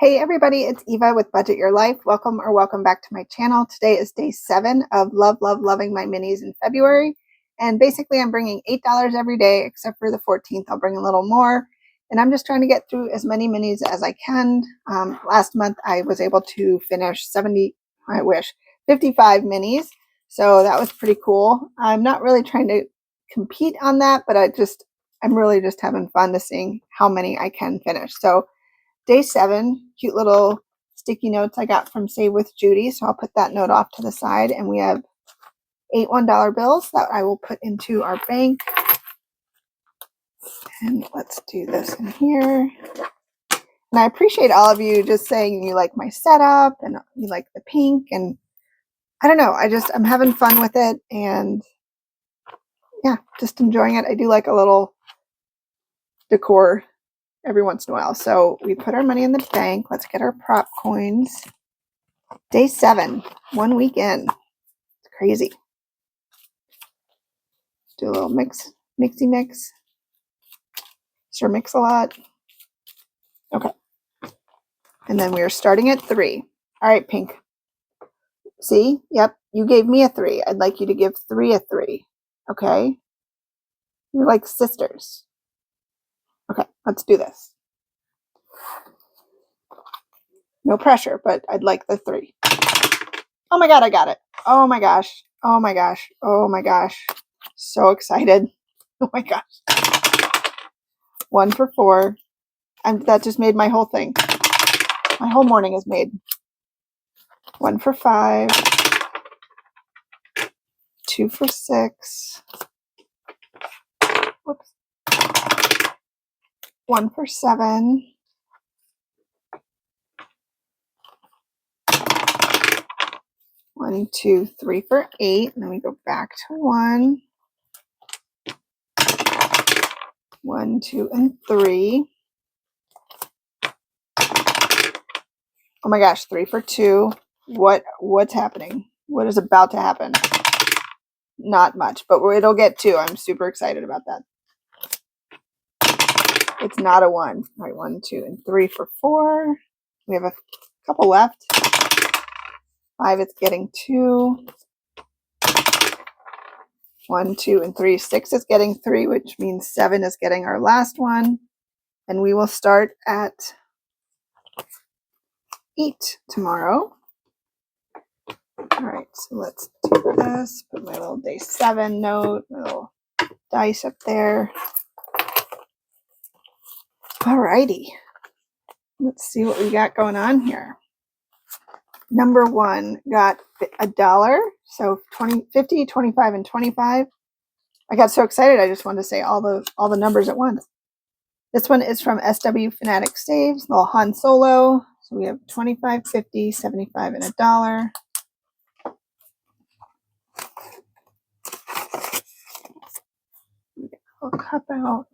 Hey everybody, it's Eva with Budget Your Life. Welcome back to my channel. Today is day 7 of loving my minis in February. And basically I'm bringing $8 every day, except for the 14th, I'll bring a little more. And I'm just trying to get through as many minis as I can. Last month I was able to finish 55 minis. So that was pretty cool. I'm not really trying to compete on that, but I'm really just having fun to seeing how many I can finish. So day 7, cute little sticky notes I got from Save with Judy. So I'll put that note off to the side. And we have 8 $1 bills that I will put into our bank. And let's do this in here. And I appreciate all of you just saying you like my setup and you like the pink. And I don't know, I'm having fun with it. And yeah, just enjoying it. I do like a little decor every once in a while. So we put our money in the bank. Let's get our prop coins. Day 7, 1 week in. It's crazy. Do a little mixy mix. Sure, mix a lot. Okay. And then we are starting at 3. All right, pink. See? Yep. You gave me a 3. I'd like you to give 3 a 3. Okay? You're like sisters. Okay, let's do this. No pressure, but I'd like the 3. Oh my God, I got it. Oh my gosh. Oh my gosh. Oh my gosh. So excited. Oh my gosh. 1 for 4. That just made my whole thing. My whole morning is made. 1 for 5. 2 for 6. Whoops. 1 for 7. 1, 2, 3 for 8. And then we go back to 1. 1, 2, and 3. Oh my gosh, 3 for 2. What's happening? What is about to happen? Not much, but it'll get 2. I'm super excited about that. It's not a 1. All right, 1, 2, and 3 for 4. We have a couple left. 5, it's getting 2. 1, 2, and 3. 6 is getting 3, which means 7 is getting our last one. And we will start at 8 tomorrow. All right, so let's do this. Put my little day 7 note, my little dice up there. All righty. Let's see what we got going on here. Number 1 got $1. So 20, 50, 25, and 25. I got so excited I just wanted to say all the numbers at once. This one is from SW Fanatic Saves, little Han Solo. So we have 25, 50, 75, and $1. I'll cup out.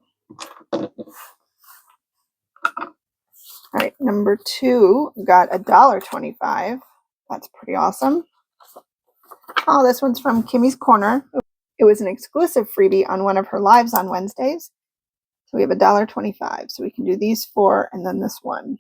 All right, number 2 got $1.25. That's pretty awesome. Oh, this one's from Kimmy's Corner. It was an exclusive freebie on one of her lives on Wednesdays. So we have $1.25. So we can do these 4 and then this one.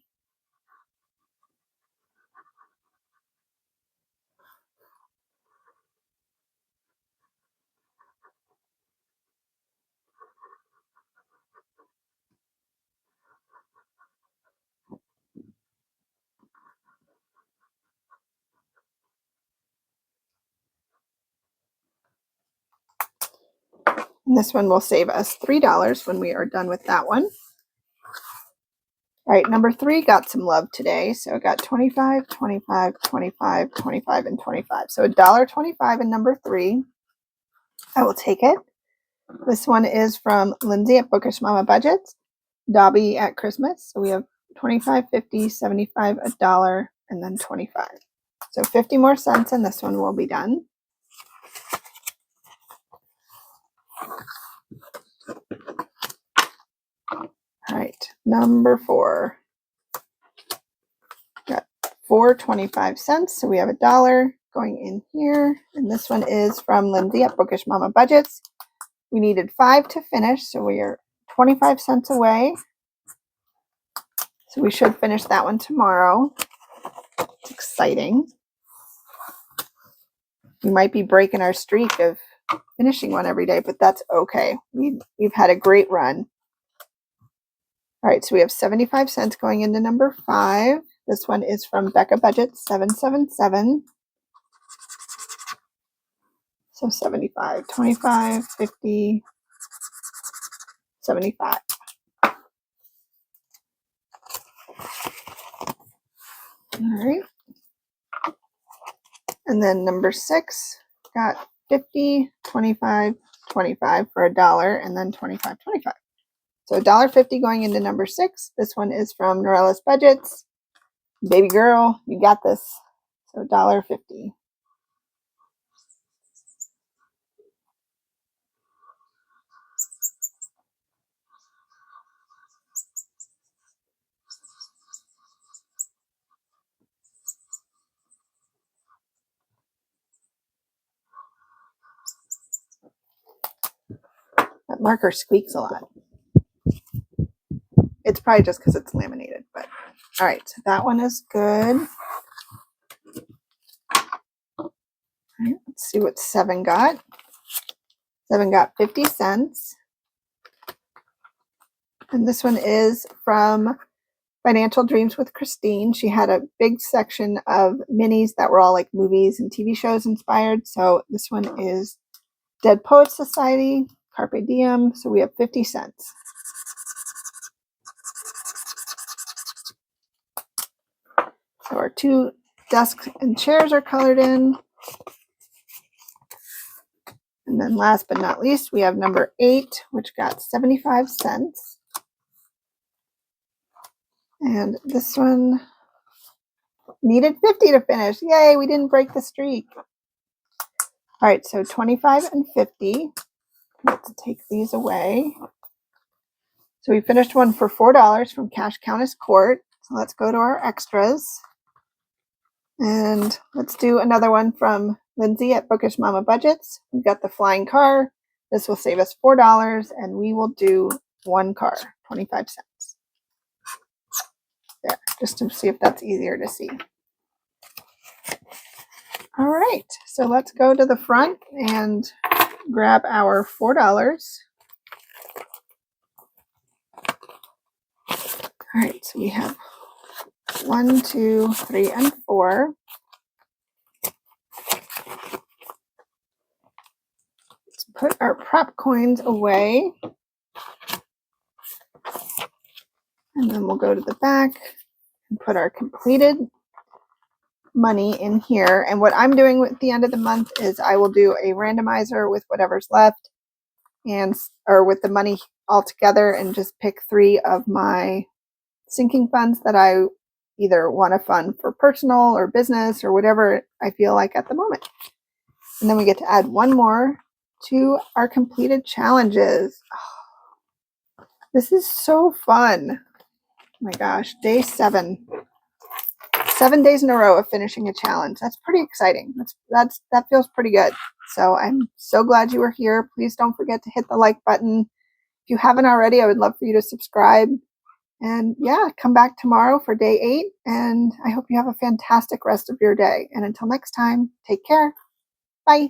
And this one will save us $3 when we are done with that one. All right, number 3 got some love today. So it got 25, 25, 25, 25, and 25. So $1.25 in number 3. I will take it. This one is from Lindsay at Bookish Mama Budgets. Dobby at Christmas. So we have 25, 50, 75, $1, and then 25. So 50 more cents and this one will be done. All right, number 4. Got 4 25-cents. So we have $1 going in here. And this one is from Lindsay at Bookish Mama Budgets. We needed 5 to finish. So we are 25 cents away. So we should finish that one tomorrow. It's exciting. We might be breaking our streak of finishing one every day, but that's okay. We've had a great run. All right, so we have 75 cents going into number 5. This one is from Becca Budget 777. So 75, 25, 50, 75. All right. And then number 6 got 50, 25, 25 for $1, and then 25, 25. So $1.50 going into number 6. This one is from Norella's Budgets. Baby girl, you got this. So $1.50. That marker squeaks a lot. It's probably just because it's laminated, but all right, so that one is good. All right, let's see what 7 got. 7 got 50 cents. And this one is from Financial Dreams with Christine. She had a big section of minis that were all like movies and TV shows inspired. So this one is Dead Poets Society, Carpe Diem. So we have 50 cents. So our 2 desks and chairs are colored in. And then last but not least, we have number 8, which got 75 cents. And this one needed 50 to finish. Yay, we didn't break the streak. All right, so 25 and 50. Let's take these away. So we finished one for $4 from Cash Countess Court. So let's go to our extras. And let's do another one from Lindsay at Bookish Mama Budgets. We've got the flying car. This will save us $4, and we will do 1 car, 25 cents. There, just to see if that's easier to see. All right, so let's go to the front and grab our $4. All right, so we have 1, 2, 3, and 4. Let's put our prop coins away. And then we'll go to the back and put our completed money in here. And what I'm doing at the end of the month is I will do a randomizer with whatever's left or with the money all together, and just pick 3 of my sinking funds that I either want to fund for personal or business or whatever I feel like at the moment. And then we get to add 1 more to our completed challenges. Oh, this is so fun. Oh my gosh, day 7. 7 days in a row of finishing a challenge. That's pretty exciting. That feels pretty good. So I'm so glad you were here. Please don't forget to hit the like button. If you haven't already, I would love for you to subscribe. And yeah, come back tomorrow for day 8. And I hope you have a fantastic rest of your day. And until next time, take care. Bye.